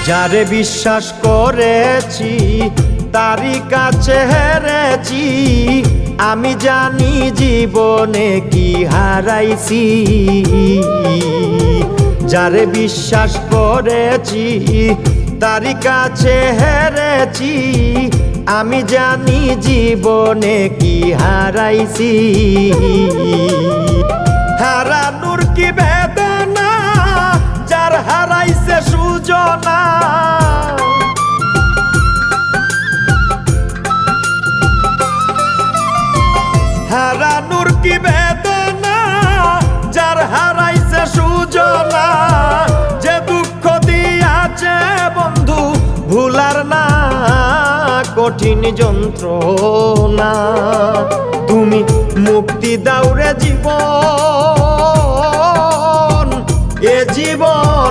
যারে বিশ্বাস করেছি তারই কাছে হেরেছি, আমি জানি জীবনে কি হারাইছি। যারে বিশ্বাস করেছি তারই কাছে হেরেছি, আমি জানি জীবনে কি হারাইছি। হারানোর কি বেদনা যার হারাইছে সুজনা, হারানোর কি বেদনা যার হারাইছে সুজনা। যে দুঃখ দিয়াছে বন্ধু ভুলার না কঠিন যন্ত্রণা, তুমি মুক্তি দাও রে জীবন, এ জীবন